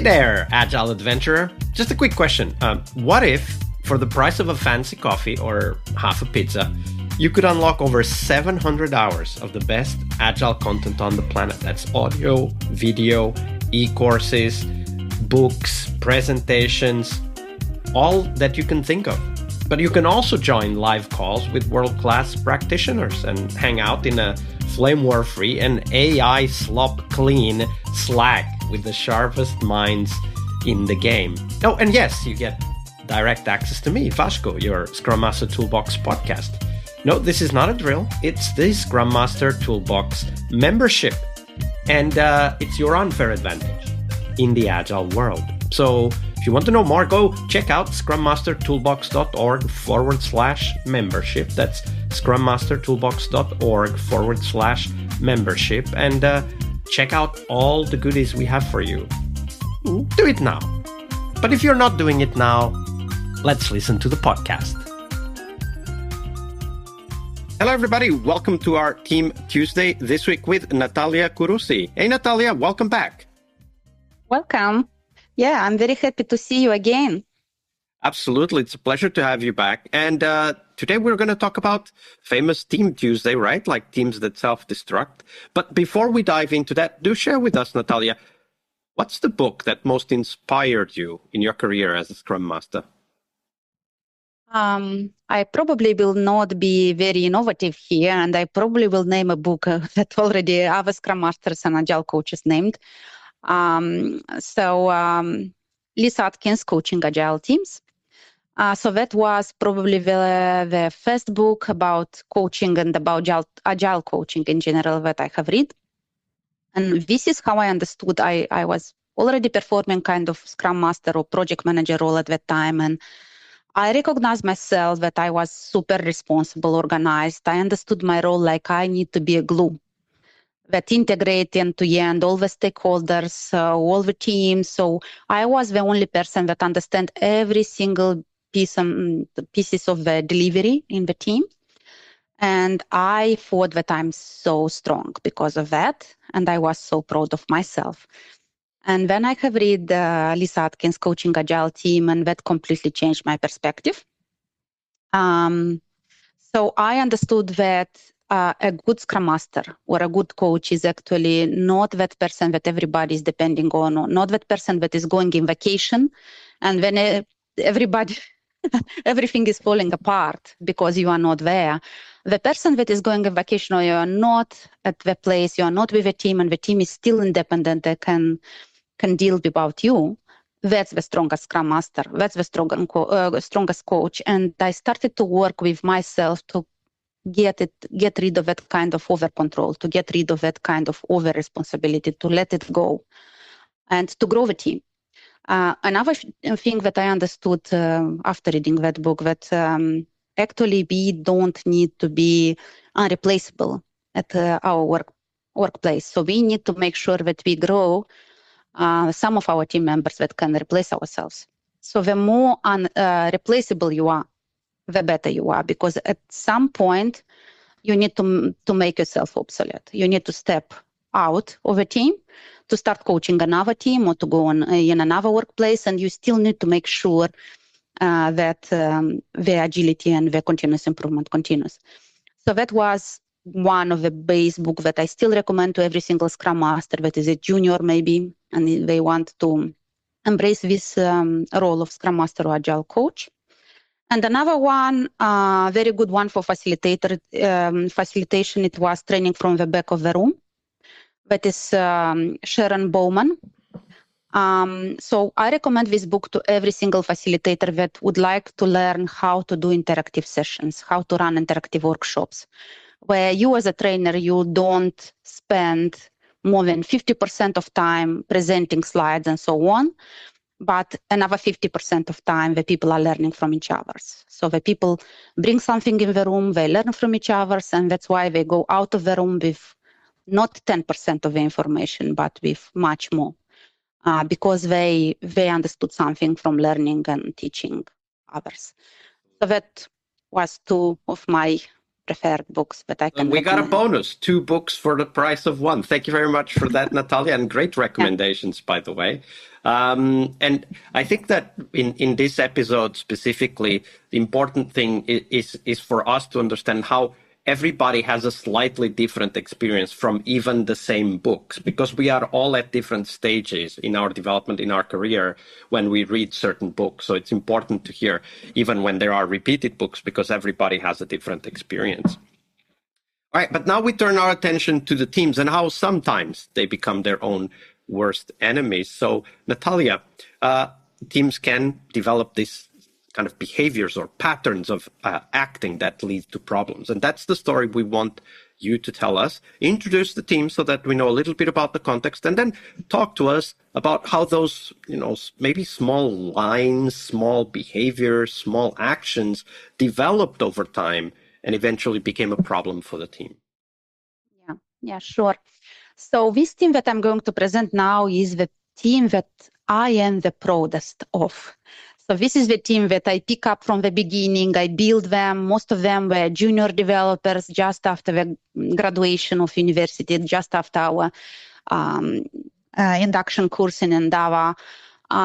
there, Agile Adventurer. Just a quick question. What if, for the price of a fancy coffee or half a pizza, you could unlock over 700 hours of the best Agile content on the planet? That's audio, video, e-courses, books, presentations, all that you can think of. But you can also join live calls with world-class practitioners and hang out in a flame war-free and AI slop-clean Slack with the sharpest minds in the game. Oh, and yes, you get direct access to me, Vasco, your Scrum Master Toolbox podcast. No, this is not a drill. It's the Scrum Master Toolbox membership. And it's your unfair advantage in the Agile world. So if you want to know more, go check out scrummastertoolbox.org/membership. That's scrummastertoolbox.org/membership. And check out all the goodies we have for you. Do it now. But if you're not doing it now, let's listen to the podcast. Hello, everybody. Welcome to our Team Tuesday this week with Natalia Curusi. Hey, Natalia, welcome back. Welcome. Yeah, I'm very happy to see you again. Absolutely. It's a pleasure to have you back. And today we're going to talk about famous Team Tuesday, right? Like teams that self-destruct. But before we dive into that, do share with us, Natalia, what's the book that most inspired you in your career as a Scrum Master? I probably will not be very innovative here, and I probably will name a book that already other Scrum Masters and Agile coaches named. Lisa Atkins, Coaching Agile Teams. So that was probably the first book about coaching and about agile coaching in general that I have read. And this is how I understood. I was already performing kind of Scrum Master or project manager role at that time. And I recognized myself that I was super responsible, organized. I understood my role like I need to be a glue that integrate end to end all the stakeholders, all the teams. So I was the only person that understand every single pieces of the delivery in the team. And I thought that I'm so strong because of that. And I was so proud of myself. And then I have read Lisa Atkins, Coaching Agile Team, and that completely changed my perspective. So I understood that a good Scrum Master or a good coach is actually not that person that everybody is depending on, or not that person that is going in vacation, and when everybody, everything is falling apart because you are not there. The person that is going on vacation, or you are not at the place, you are not with a team, and the team is still independent, they can deal without you. That's the strongest Scrum Master. That's the strongest coach. And I started to work with myself to get rid of that kind of over control, to get rid of that kind of over responsibility, to let it go, and to grow the team. Another thing that I understood after reading that book, that actually we don't need to be unreplaceable at our workplace. So we need to make sure that we grow some of our team members that can replace ourselves. So the more unreplaceable you are, the better you are, because at some point you need to make yourself obsolete. You need to step out of a team to start coaching another team or to go on in another workplace, and you still need to make sure that the agility and the continuous improvement continues. So that was one of the base books that I still recommend to every single Scrum Master that is a junior maybe, and they want to embrace this role of Scrum Master or Agile coach. And another one, very good one for facilitation, it was Training from the Back of the Room. That is Sharon Bowman. So I recommend this book to every single facilitator that would like to learn how to do interactive sessions, how to run interactive workshops, where you as a trainer, you don't spend more than 50% of time presenting slides and so on, but another 50% of time the people are learning from each other. So the people bring something in the room, they learn from each other, and that's why they go out of the room with not 10% of the information, but with much more, because they understood something from learning and teaching others. So that was two of my preferred books that I can We got a recommend. bonus, 2 books for the price of one. Thank you very much for that, Natalia, and great recommendations, by the way. And I think that in this episode specifically, the important thing is for us to understand how everybody has a slightly different experience from even the same books, because we are all at different stages in our development, in our career, when we read certain books. So it's important to hear, even when there are repeated books, because everybody has a different experience. All right, but now we turn our attention to the teams and how sometimes they become their own worst enemies. So, Natalia, teams can develop this kind of behaviors or patterns of acting that lead to problems. And that's the story we want you to tell us. Introduce the team so that we know a little bit about the context, and then talk to us about how those, maybe small lines, small behaviors, small actions developed over time and eventually became a problem for the team. Yeah, sure. So this team that I'm going to present now is the team that I am the proudest of. So this is the team that I pick up from the beginning. I build them. Most of them were junior developers just after the graduation of university, just after our induction course in Endava.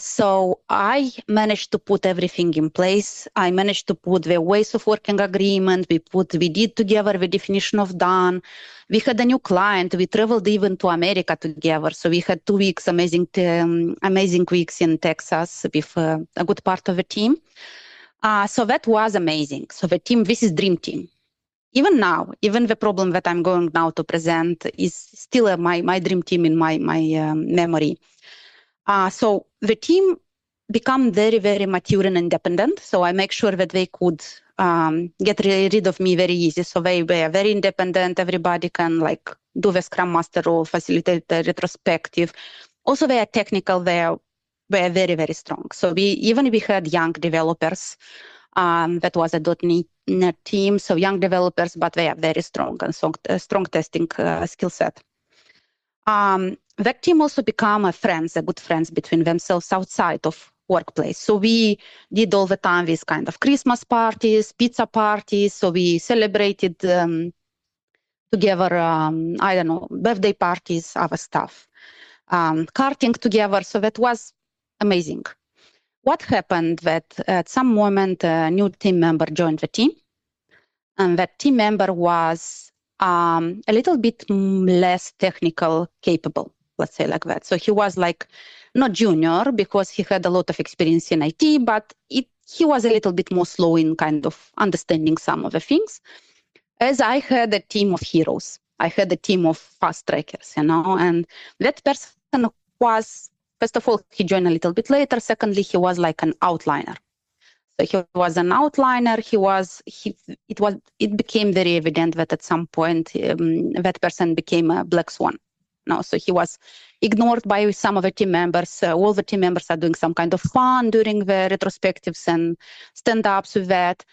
So I managed to put everything in place. I managed to put the ways of working agreement. We did together the definition of done. We had a new client. We traveled even to America together. So we had 2 weeks, amazing weeks in Texas with a good part of the team. So that was amazing. So the team, this is dream team. Even now, even the problem that I'm going now to present is still my dream team in my memory. So the team become very, very mature and independent. So I make sure that they could get rid of me very easy. So they were very independent. Everybody can do the Scrum Master role, facilitate the retrospective. Also, they are technical. They were very, very strong. So we had young developers. That was a .NET team. So young developers, but they are very strong and strong testing skill set. That team also become good friends between themselves outside of workplace. So we did all the time these kind of Christmas parties, pizza parties. So we celebrated together, birthday parties, other stuff, karting together. So that was amazing. What happened that at some moment a new team member joined the team, and that team member was a little bit less technical capable, let's say like that. So he was not junior because he had a lot of experience in IT, but he was a little bit more slow in kind of understanding some of the things. As I had a team of heroes, I had a team of fast trackers, and that person was, first of all, he joined a little bit later. Secondly, he was like an outliner. So he was an outliner. It became very evident that at some point that person became a black swan. So he was ignored by some of the team members. All the team members are doing some kind of fun during the retrospectives and stand-ups with that.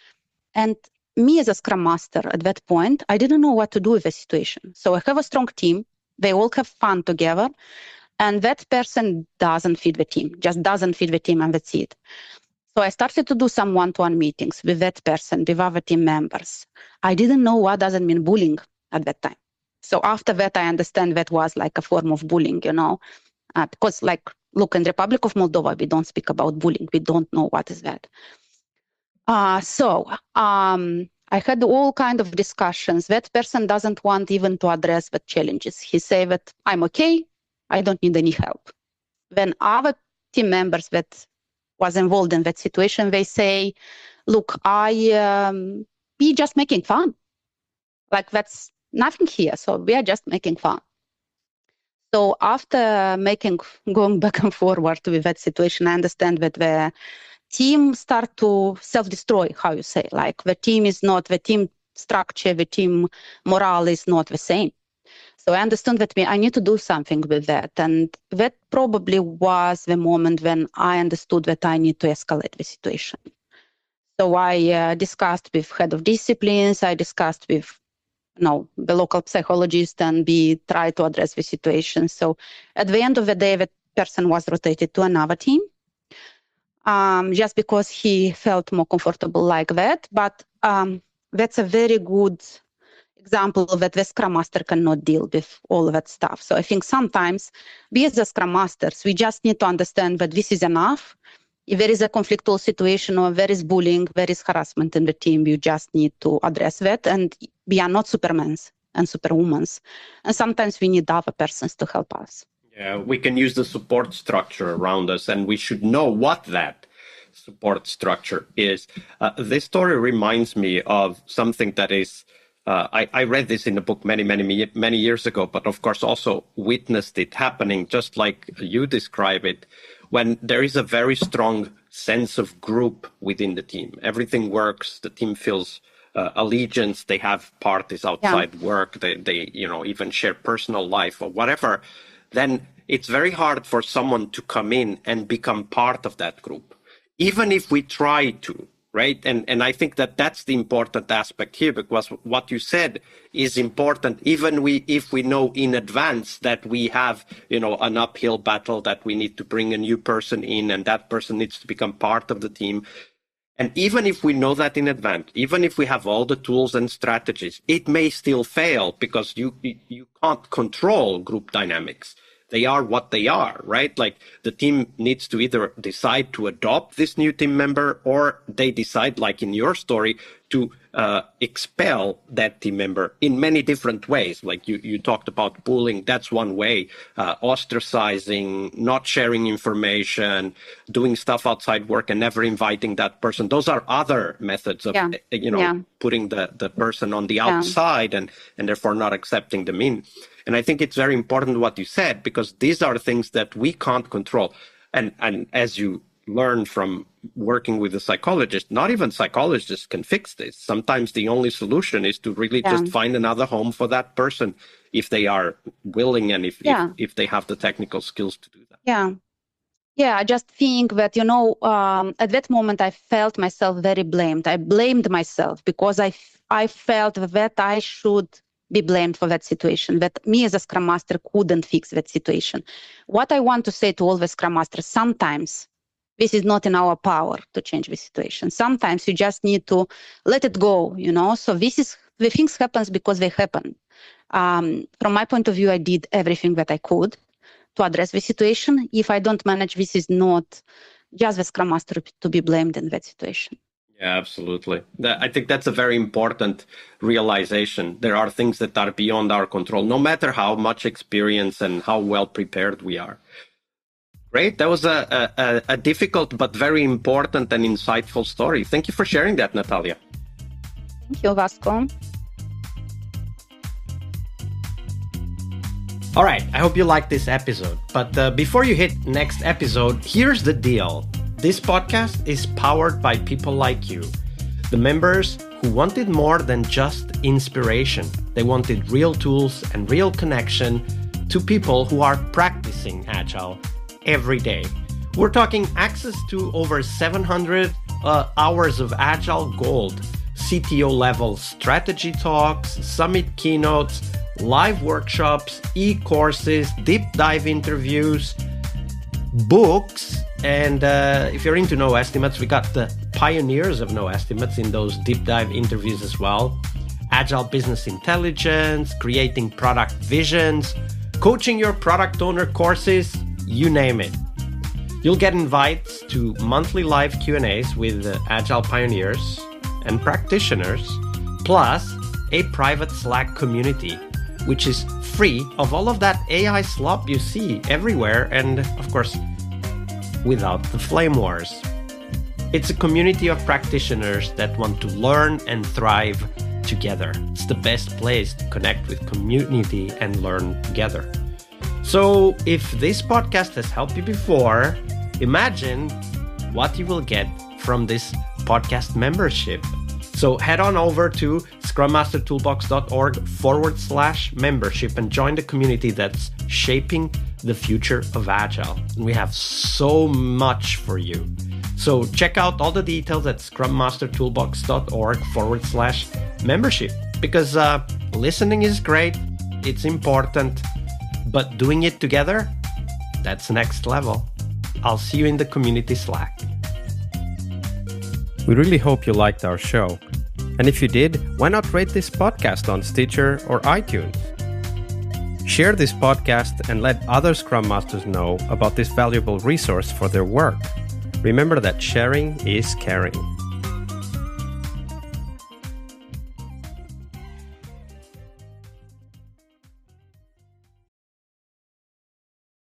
And me as a Scrum Master at that point, I didn't know what to do with the situation. So I have a strong team. They all have fun together. And that person doesn't fit the team, just doesn't fit the team, and that's it. So I started to do some one-to-one meetings with that person, with other team members. I didn't know what does it mean bullying at that time. So after that, I understand that was like a form of bullying, because look, in the Republic of Moldova, we don't speak about bullying. We don't know what is that. So I had all kind of discussions. That person doesn't want even to address the challenges. He said that I'm okay. I don't need any help. When other team members that was involved in that situation, they say, look, we just making fun. That's nothing here. So we are just making fun. So after going back and forward with that situation, I understand that the team start to self-destroy, how you say, the team structure, the team morale is not the same. So I understood that I need to do something with that. And that probably was the moment when I understood that I need to escalate the situation. So I discussed with head of disciplines, I discussed with the local psychologist, and we tried to address the situation. So at the end of the day, that person was rotated to another team, just because he felt more comfortable like that. But that's a very good example that the Scrum Master cannot deal with all of that stuff. So I think sometimes we as the Scrum Masters, we just need to understand that this is enough. If there is a conflictual situation or there is bullying, there is harassment in the team, you just need to address that. And we are not supermans and superwomans. And sometimes we need other persons to help us. Yeah, we can use the support structure around us, and we should know what that support structure is. This story reminds me of something that is, I read this in a book many years ago, but of course also witnessed it happening just like you describe it, when there is a very strong sense of group within the team. Everything works, the team feels allegiance, they have parties outside work, they even share personal life or whatever, then it's very hard for someone to come in and become part of that group, even if we try to, right? And I think that that's the important aspect here, because what you said is important, even if we know in advance that we have, an uphill battle, that we need to bring a new person in and that person needs to become part of the team. And even if we know that in advance, even if we have all the tools and strategies, it may still fail because you can't control group dynamics. They are what they are, right? Like the team needs to either decide to adopt this new team member, or they decide, like in your story, to expel that team member in many different ways. Like you talked about bullying, that's one way, ostracizing, not sharing information, doing stuff outside work and never inviting that person. Those are other methods of, putting the person on the outside and therefore not accepting them in. And I think it's very important what you said, because these are things that we can't control. And as you learn from working with a psychologist, not even psychologists can fix this. Sometimes the only solution is to really just find another home for that person if they are willing and if they have the technical skills to do that. Yeah, I just think that, at that moment, I felt myself very blamed. I blamed myself because I felt that I should be blamed for that situation, that me as a Scrum Master couldn't fix that situation. What I want to say to all the Scrum Masters, sometimes this is not in our power to change the situation. Sometimes you just need to let it go, So the things happens because they happen. From my point of view, I did everything that I could to address the situation. If I don't manage, this is not just the Scrum Master to be blamed in that situation. Yeah, absolutely. I think that's a very important realization. There are things that are beyond our control, no matter how much experience and how well prepared we are. Great. That was a difficult but very important and insightful story. Thank you for sharing that, Natalia. Thank you, Vasco. All right. I hope you liked this episode. But before you hit next episode, here's the deal. This podcast is powered by people like you, the members who wanted more than just inspiration. They wanted real tools and real connection to people who are practicing Agile every day. We're talking access to over 700 hours of Agile Gold, CTO level strategy talks, summit keynotes, live workshops, e-courses, deep dive interviews, books, and if you're into no estimates, we got the pioneers of no estimates in those deep dive interviews as well. Agile business intelligence, creating product visions, coaching your product owner courses, you name it. You'll get invites to monthly live Q&As with Agile pioneers and practitioners, plus a private Slack community, which is free of all of that AI slop you see everywhere, and of course, without the flame wars. It's a community of practitioners that want to learn and thrive together. It's the best place to connect with community and learn together. So if this podcast has helped you before, imagine what you will get from this podcast membership. So head on over to scrummastertoolbox.org/membership and join the community that's shaping the future of Agile. And we have so much for you. So check out all the details at scrummastertoolbox.org/membership, because listening is great, it's important, but doing it together, that's next level. I'll see you in the community Slack. We really hope you liked our show. And if you did, why not rate this podcast on Stitcher or iTunes? Share this podcast and let other Scrum Masters know about this valuable resource for their work. Remember that sharing is caring.